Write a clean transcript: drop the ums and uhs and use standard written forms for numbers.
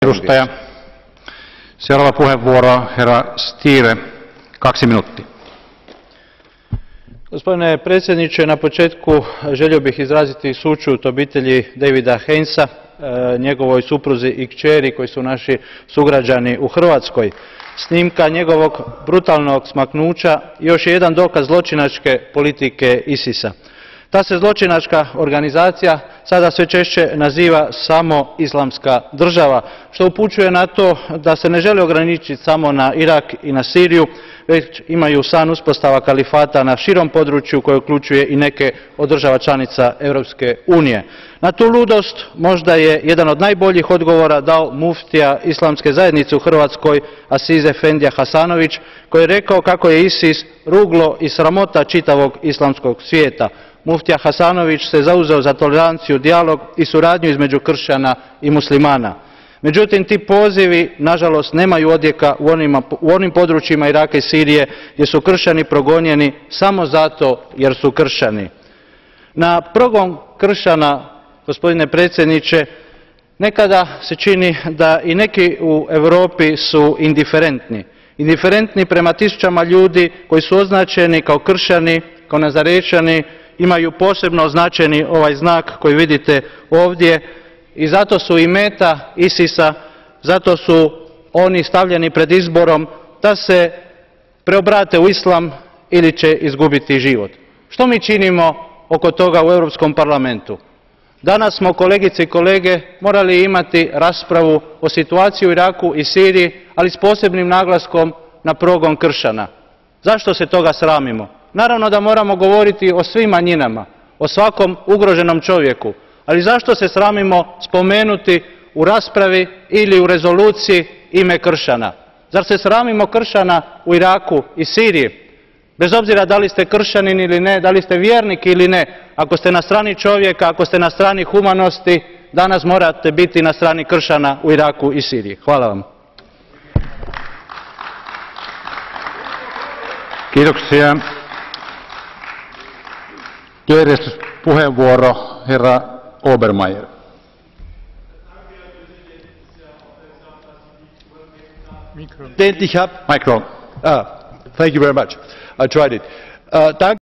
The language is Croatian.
Edustaja. Seuraava puheenvuoro, herra Stier, 2 minuuttia. Gospodine predsjedniče, na početku želio bih izraziti sućut obitelji Davida Hainesa, njegovoj supruzi i kćeri koji su naši sugrađani u Hrvatskoj. Snimka njegovog brutalnog smaknuća još je jedan dokaz zločinačke politike ISIS-a. Ta se zločinačka organizacija sada sve češće naziva samo Islamska država, što upućuje na to da se ne žele ograničiti samo na Irak i na Siriju, već imaju san uspostava kalifata na širom području koje uključuje i neke od država članica Europske unije. Na tu ludost možda je jedan od najboljih odgovora dao muftija Islamske zajednice u Hrvatskoj Aziz Efendija Hasanović, koji je rekao kako je ISIS ruglo i sramota čitavog islamskog svijeta. Muftija Hasanović se zauzeo za toleranciju, dijalog i suradnju između kršćana i muslimana. Međutim, ti pozivi, nažalost, nemaju odjeka u onim područjima Iraka i Sirije gdje su kršćani progonjeni samo zato jer su kršćani. Na progon kršćana, gospodine predsjedniče, nekada se čini da i neki u Europi su indiferentni. Indiferentni prema tisućama ljudi koji su označeni kao kršćani, kao Nazarećani, imaju posebno označeni ovaj znak koji vidite ovdje i zato su i meta ISIS-a, zato su oni stavljeni pred izborom da se preobrate u islam ili će izgubiti život. Što mi činimo oko toga u Europskom parlamentu? Danas smo, kolegice i kolege, morali imati raspravu o situaciji u Iraku i Siriji, ali s posebnim naglaskom na progon kršćana. Zašto se toga sramimo? Naravno da moramo govoriti o svim manjinama, o svakom ugroženom čovjeku, ali zašto se sramimo spomenuti u raspravi ili u rezoluciji ime kršćana? Zar se sramimo kršćana u Iraku i Siriji? Bez obzira da li ste kršćanin ili ne, da li ste vjernik ili ne, ako ste na strani čovjeka, ako ste na strani humanosti, danas morate biti na strani kršćana u Iraku i Siriji. Hvala vam. Kiitoksia. Työjärjestyspuheenvuoro, herra Obermeier. Micro. Micro. Thank you very much. I tried it.